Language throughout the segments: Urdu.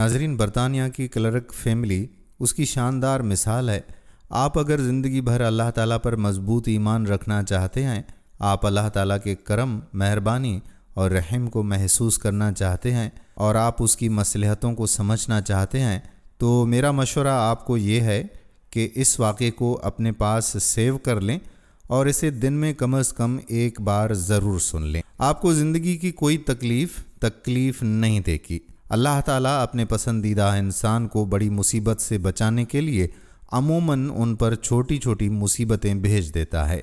ناظرین، برطانیہ کی کلرک فیملی اس کی شاندار مثال ہے۔ آپ اگر زندگی بھر اللہ تعالیٰ پر مضبوط ایمان رکھنا چاہتے ہیں، آپ اللہ تعالیٰ کے کرم، مہربانی اور رحم کو محسوس کرنا چاہتے ہیں، اور آپ اس کی مصلحتوں کو سمجھنا چاہتے ہیں، تو میرا مشورہ آپ کو یہ ہے کہ اس واقعے کو اپنے پاس سیو کر لیں اور اسے دن میں کم از کم ایک بار ضرور سن لیں۔ آپ کو زندگی کی کوئی تکلیف نہیں دے گی۔ اللہ تعالیٰ اپنے پسندیدہ انسان کو بڑی مصیبت سے بچانے کے لیے عموماً ان پر چھوٹی چھوٹی مصیبتیں بھیج دیتا ہے۔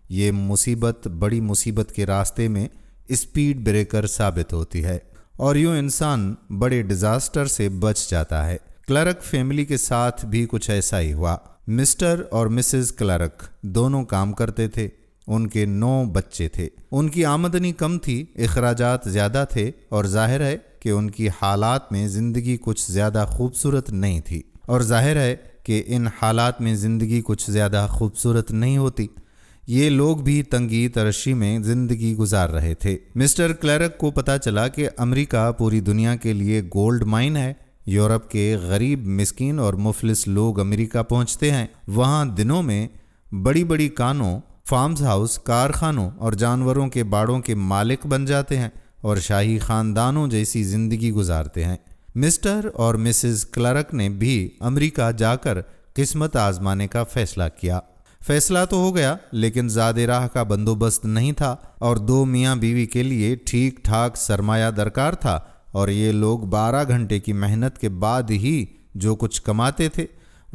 یہ مصیبت بڑی مصیبت کے راستے میں اسپیڈ بریکر ثابت ہوتی ہے، اور یوں انسان بڑے ڈیزاسٹر سے بچ جاتا ہے۔ کلرک فیملی کے ساتھ بھی کچھ ایسا ہی ہوا۔ مسٹر اور مسز کلرک دونوں کام کرتے تھے۔ ان کے 9 بچے تھے۔ ان کی آمدنی کم تھی، اخراجات زیادہ تھے، اور ظاہر ہے کہ ان کی حالات میں زندگی کچھ زیادہ خوبصورت نہیں تھی، اور ظاہر ہے کہ ان حالات میں زندگی کچھ زیادہ خوبصورت نہیں ہوتی۔ یہ لوگ بھی تنگی ترشی میں زندگی گزار رہے تھے۔ مسٹر کلرک کو پتہ چلا کہ امریکہ پوری دنیا کے لیے گولڈ مائن ہے۔ یورپ کے غریب، مسکین اور مفلس لوگ امریکہ پہنچتے ہیں۔ وہاں دنوں میں بڑی بڑی کانوں، فارمز ہاؤس، کارخانوں اور جانوروں کے باڑوں کے مالک بن جاتے ہیں اور شاہی خاندانوں جیسی زندگی گزارتے ہیں۔ مسٹر اور مسز کلرک نے بھی امریکہ جا کر قسمت آزمانے کا فیصلہ کیا۔ فیصلہ تو ہو گیا، لیکن زاد راہ کا بندوبست نہیں تھا، اور 2 میاں بیوی کے لیے ٹھیک ٹھاک سرمایہ درکار تھا، اور یہ لوگ 12 گھنٹے کی محنت کے بعد ہی جو کچھ کماتے تھے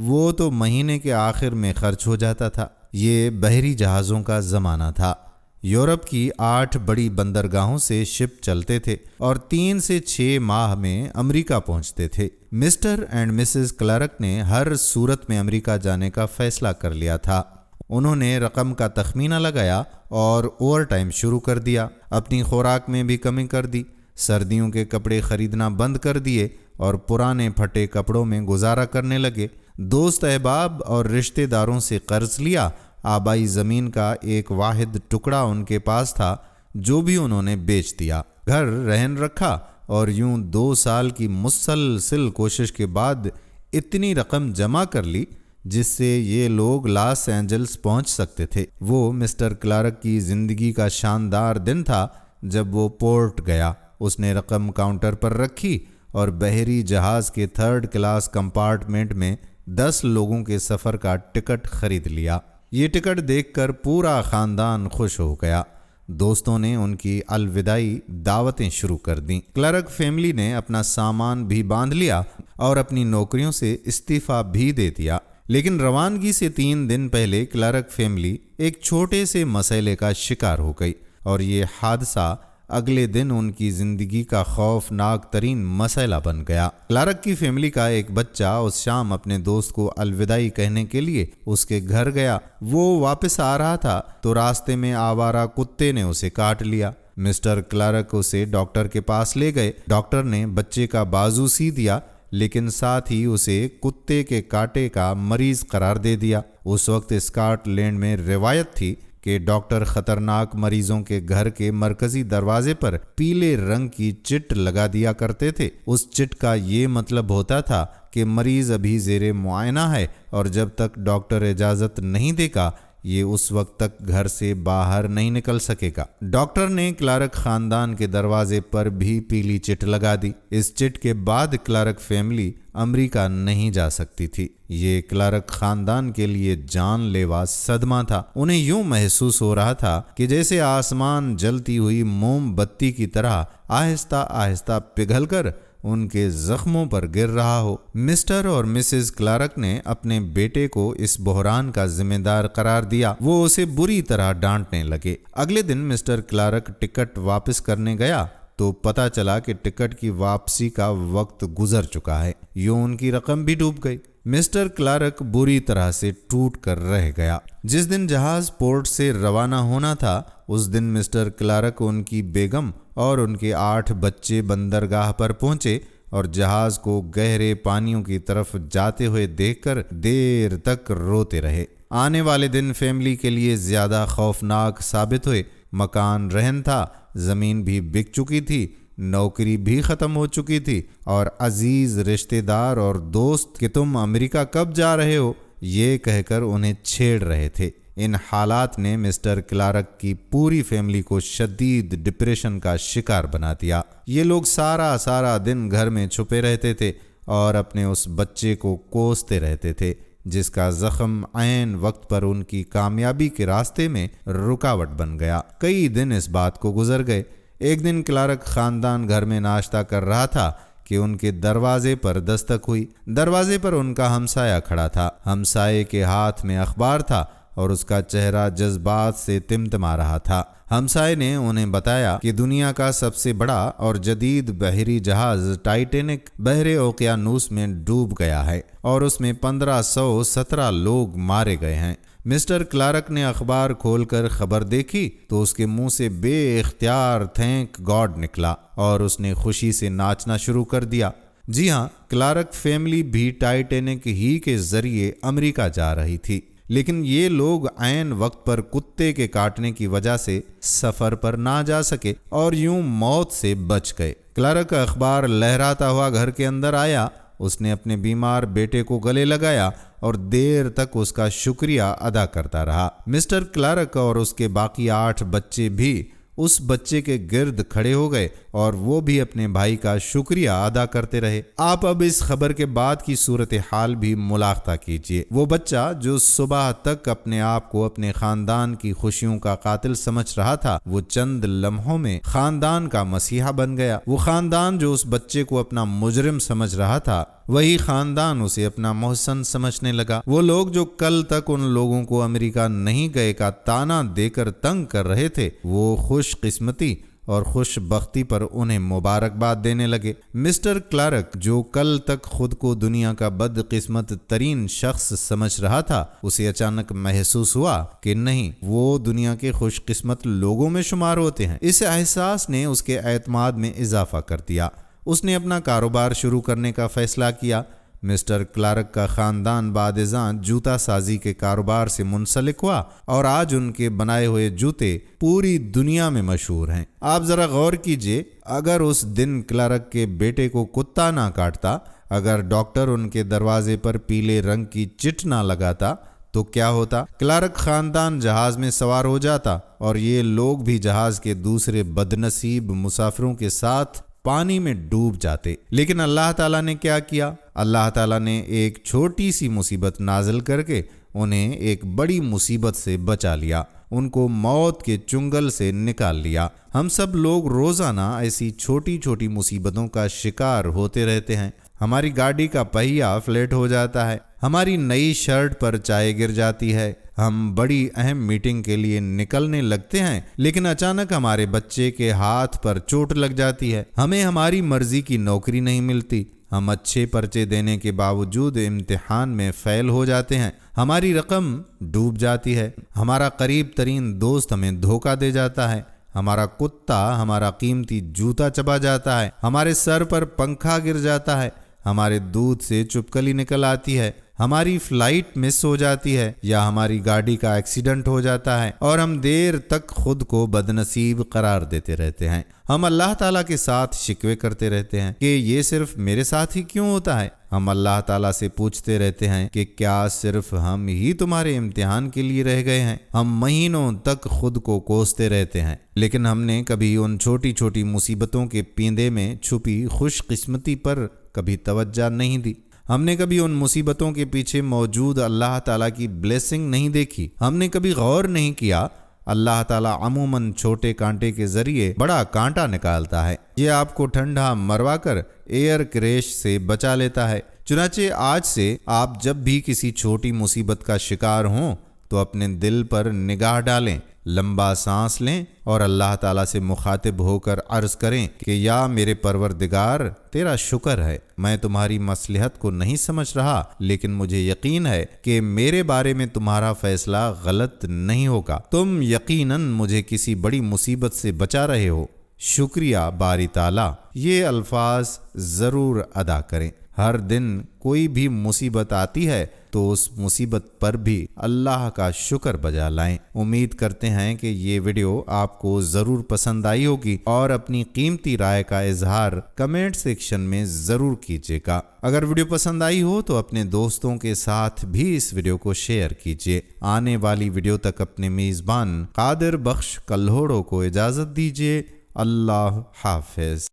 وہ تو مہینے کے آخر میں خرچ ہو جاتا تھا۔ یہ بحری جہازوں کا زمانہ تھا۔ یورپ کی 8 بڑی بندرگاہوں سے شپ چلتے تھے اور 3 سے 6 ماہ میں امریکہ پہنچتے تھے۔ مسٹر اینڈ مسز کلرک نے ہر صورت میں امریکہ جانے کا فیصلہ کر لیا تھا۔ انہوں نے رقم کا تخمینہ لگایا اور اوور ٹائم شروع کر دیا۔ اپنی خوراک میں بھی کمی کر دی، سردیوں کے کپڑے خریدنا بند کر دیے اور پرانے پھٹے کپڑوں میں گزارا کرنے لگے۔ دوست احباب اور رشتہ داروں سے قرض لیا۔ آبائی زمین کا ایک واحد ٹکڑا ان کے پاس تھا جو بھی انہوں نے بیچ دیا۔ گھر رہن رکھا، اور یوں 2 سال کی مسلسل کوشش کے بعد اتنی رقم جمع کر لی جس سے یہ لوگ لاس اینجلس پہنچ سکتے تھے۔ وہ مسٹر کلرک کی زندگی کا شاندار دن تھا جب وہ پورٹ گیا۔ اس نے رقم کاؤنٹر پر رکھی اور بحری جہاز کے 3rd کلاس کمپارٹمنٹ میں 10 لوگوں کے سفر کا ٹکٹ خرید لیا۔ یہ ٹکٹ دیکھ کر پورا خاندان خوش ہو گیا۔ دوستوں نے ان کی الوداعی دعوتیں شروع کر دیں۔ کلرک فیملی نے اپنا سامان بھی باندھ لیا اور اپنی نوکریوں سے استعفیٰ بھی دے دیا۔ لیکن روانگی سے 3 دن پہلے کلرک فیملی ایک چھوٹے سے مسئلے کا شکار ہو گئی، اور یہ حادثہ اگلے دن ان کی زندگی کا خوفناک ترین مسئلہ بن گیا۔ کلرک کی فیملی کا ایک بچہ اس شام اپنے دوست کو الوداعی کہنے کے لیے اس کے گھر گیا۔ وہ واپس آ رہا تھا تو راستے میں آوارہ کتے نے اسے کاٹ لیا۔ مسٹر کلرک اسے ڈاکٹر کے پاس لے گئے۔ ڈاکٹر نے بچے کا بازو سی دیا، لیکن ساتھ ہی اسے کتے کے کاٹے کا مریض قرار دے دیا۔ اس وقت اسکاٹ لینڈ میں روایت تھی کہ ڈاکٹر خطرناک مریضوں کے گھر کے مرکزی دروازے پر پیلے رنگ کی چٹ لگا دیا کرتے تھے۔ اس چٹ کا یہ مطلب ہوتا تھا کہ مریض ابھی زیر معائنہ ہے، اور جب تک ڈاکٹر اجازت نہیں دے گا یہ اس وقت تک گھر سے باہر نہیں نکل سکے گا۔ ڈاکٹر نے کلرک خاندان کے دروازے پر بھی پیلی چٹ لگا دی۔ اس چٹ کے بعد کلرک فیملی امریکہ نہیں جا سکتی تھی۔ یہ کلرک خاندان کے لیے جان لیوا صدمہ تھا۔ انہیں یوں محسوس ہو رہا تھا کہ جیسے آسمان جلتی ہوئی موم بتی کی طرح آہستہ آہستہ پگھل کر ان کے زخموں پر گر رہا ہو۔ مسٹر اور مسز کلرک نے اپنے بیٹے کو اس بحران کا ذمہ دار قرار دیا۔ وہ اسے بری طرح ڈانٹنے لگے۔ اگلے دن مسٹر کلرک ٹکٹ واپس کرنے گیا تو پتہ چلا کہ ٹکٹ کی واپسی کا وقت گزر چکا ہے۔ یوں ان کی رقم بھی ڈوب گئی۔ مسٹر کلرک بری طرح سے ٹوٹ کر رہ گیا۔ جس دن جہاز پورٹ سے روانہ ہونا تھا اس دن مسٹر کلرک، ان کی بیگم اور ان کے 8 بچے بندرگاہ پر پہنچے اور جہاز کو گہرے پانیوں کی طرف جاتے ہوئے دیکھ کر دیر تک روتے رہے۔ آنے والے دن فیملی کے لیے زیادہ خوفناک ثابت ہوئے۔ مکان رہن تھا، زمین بھی بک چکی تھی، نوکری بھی ختم ہو چکی تھی اور عزیز رشتہ دار اور دوست کہ تم امریکہ کب جا رہے ہو یہ کہہ کر انہیں چھیڑ رہے تھے۔ ان حالات نے مسٹر کلارک کی پوری فیملی کو شدید ڈپریشن کا شکار بنا دیا۔ یہ لوگ سارا دن گھر میں چھپے رہتے تھے اور اپنے اس بچے کو کوستے رہتے تھے جس کا زخم عین وقت پر ان کی کامیابی کے راستے میں رکاوٹ بن گیا۔ کئی دن اس بات کو گزر گئے۔ ایک دن کلارک خاندان گھر میں ناشتہ کر رہا تھا کہ ان کے دروازے پر دستک ہوئی۔ دروازے پر ان کا ہمسایہ کھڑا تھا۔ ہمسائے کے ہاتھ میں اخبار تھا اور اس کا چہرہ جذبات سے تمتما رہا تھا۔ ہمسائے نے انہیں بتایا کہ دنیا کا سب سے بڑا اور جدید بحری جہاز ٹائٹینک بحر اوقیانوس میں ڈوب گیا ہے اور اس میں 1517 لوگ مارے گئے ہیں۔ مسٹر کلارک نے اخبار کھول کر خبر دیکھی تو اس کے منہ سے بے اختیار تھینک گاڈ نکلا اور اس نے خوشی سے ناچنا شروع کر دیا۔ جی ہاں، کلارک فیملی بھی ٹائٹینک ہی کے ذریعے امریکہ جا رہی تھی، لیکن یہ لوگ عین وقت پر کتے کے کاٹنے کی وجہ سے سفر پر نہ جا سکے اور یوں موت سے بچ گئے۔ کلارک اخبار لہراتا ہوا گھر کے اندر آیا۔ اس نے اپنے بیمار بیٹے کو گلے لگایا اور دیر تک اس کا شکریہ ادا کرتا رہا۔ مسٹر کلارک اور اس کے باقی 8 بچے بھی اس بچے کے گرد کھڑے ہو گئے اور وہ بھی اپنے بھائی کا شکریہ ادا کرتے رہے۔ آپ اب اس خبر کے بعد کی صورتحال بھی ملاحظہ کیجیے۔ وہ بچہ جو صبح تک اپنے آپ کو اپنے خاندان کی خوشیوں کا قاتل سمجھ رہا تھا، وہ چند لمحوں میں خاندان کا مسیحا بن گیا۔ وہ خاندان جو اس بچے کو اپنا مجرم سمجھ رہا تھا، وہی خاندان اسے اپنا محسن سمجھنے لگا۔ وہ لوگ جو کل تک ان لوگوں کو امریکہ نہیں گئے کا تانا دے کر تنگ کر رہے تھے، وہ خوش قسمتی اور خوش بختی پر انہیں مبارکباد دینے لگے۔ مسٹر کلارک جو کل تک خود کو دنیا کا بد قسمت ترین شخص سمجھ رہا تھا، اسے اچانک محسوس ہوا کہ نہیں، وہ دنیا کے خوش قسمت لوگوں میں شمار ہوتے ہیں۔ اس احساس نے اس کے اعتماد میں اضافہ کر دیا۔ اس نے اپنا کاروبار شروع کرنے کا فیصلہ کیا۔ مسٹر کلارک کا خاندان بعد ازاں جوتا سازی کے کاروبار سے منسلک ہوا اور آج ان کے بنائے ہوئے جوتے پوری دنیا میں مشہور ہیں۔ آپ ذرا غور کیجئے، اگر اس دن کلارک کے بیٹے کو کتا نہ کاٹتا، اگر ڈاکٹر ان کے دروازے پر پیلے رنگ کی چٹ نہ لگاتا تو کیا ہوتا؟ کلارک خاندان جہاز میں سوار ہو جاتا اور یہ لوگ بھی جہاز کے دوسرے بدنصیب مسافروں کے ساتھ پانی میں ڈوب جاتے۔ لیکن اللہ تعالیٰ نے کیا کیا؟ اللہ تعالیٰ نے ایک چھوٹی سی مصیبت نازل کر کے انہیں ایک بڑی مصیبت سے بچا لیا، ان کو موت کے چنگل سے نکال لیا۔ ہم سب لوگ روزانہ ایسی چھوٹی چھوٹی مصیبتوں کا شکار ہوتے رہتے ہیں۔ ہماری گاڑی کا پہیہ فلیٹ ہو جاتا ہے، ہماری نئی شرٹ پر چائے گر جاتی ہے، ہم بڑی اہم میٹنگ کے لیے نکلنے لگتے ہیں لیکن اچانک ہمارے بچے کے ہاتھ پر چوٹ لگ جاتی ہے، ہمیں ہماری مرضی کی نوکری نہیں ملتی، ہم اچھے پرچے دینے کے باوجود امتحان میں فیل ہو جاتے ہیں، ہماری رقم ڈوب جاتی ہے، ہمارا قریب ترین دوست ہمیں دھوکہ دے جاتا ہے، ہمارا کتا ہمارا قیمتی جوتا چبا جاتا ہے، ہمارے سر پر پنکھا گر جاتا ہے، ہمارے دودھ سے چپکلی نکل آتی ہے، ہماری فلائٹ مس ہو جاتی ہے یا ہماری گاڑی کا ایکسیڈنٹ ہو جاتا ہے اور ہم دیر تک خود کو بدنصیب قرار دیتے رہتے ہیں۔ ہم اللہ تعالیٰ کے ساتھ شکوے کرتے رہتے ہیں کہ یہ صرف میرے ساتھ ہی کیوں ہوتا ہے۔ ہم اللہ تعالیٰ سے پوچھتے رہتے ہیں کہ کیا صرف ہم ہی تمہارے امتحان کے لیے رہ گئے ہیں۔ ہم مہینوں تک خود کو کوستے رہتے ہیں لیکن ہم نے کبھی ان چھوٹی چھوٹی مصیبتوں کے پیندے میں چھپی خوش قسمتی پر کبھی توجہ نہیں دی۔ ہم نے کبھی ان مصیبتوں کے پیچھے موجود اللہ تعالیٰ کی بلیسنگ نہیں دیکھی۔ ہم نے کبھی غور نہیں کیا اللہ تعالیٰ عموماً چھوٹے کانٹے کے ذریعے بڑا کانٹا نکالتا ہے۔ یہ آپ کو ٹھنڈا مروا کر ایئر کریش سے بچا لیتا ہے۔ چنانچہ آج سے آپ جب بھی کسی چھوٹی مصیبت کا شکار ہوں تو اپنے دل پر نگاہ ڈالیں، لمبا سانس لیں اور اللہ تعالیٰ سے مخاطب ہو کر عرض کریں کہ یا میرے پروردگار، تیرا شکر ہے، میں تمہاری مصلحت کو نہیں سمجھ رہا لیکن مجھے یقین ہے کہ میرے بارے میں تمہارا فیصلہ غلط نہیں ہوگا، تم یقیناً مجھے کسی بڑی مصیبت سے بچا رہے ہو، شکریہ باری تعالیٰ۔ یہ الفاظ ضرور ادا کریں۔ ہر دن کوئی بھی مصیبت آتی ہے تو اس مصیبت پر بھی اللہ کا شکر بجا لائیں۔ امید کرتے ہیں کہ یہ ویڈیو آپ کو ضرور پسند آئی ہوگی اور اپنی قیمتی رائے کا اظہار کمنٹ سیکشن میں ضرور کیجیے گا۔ اگر ویڈیو پسند آئی ہو تو اپنے دوستوں کے ساتھ بھی اس ویڈیو کو شیئر کیجیے۔ آنے والی ویڈیو تک اپنے میزبان قادر بخش کلہوڑو کو اجازت دیجیے۔ اللہ حافظ۔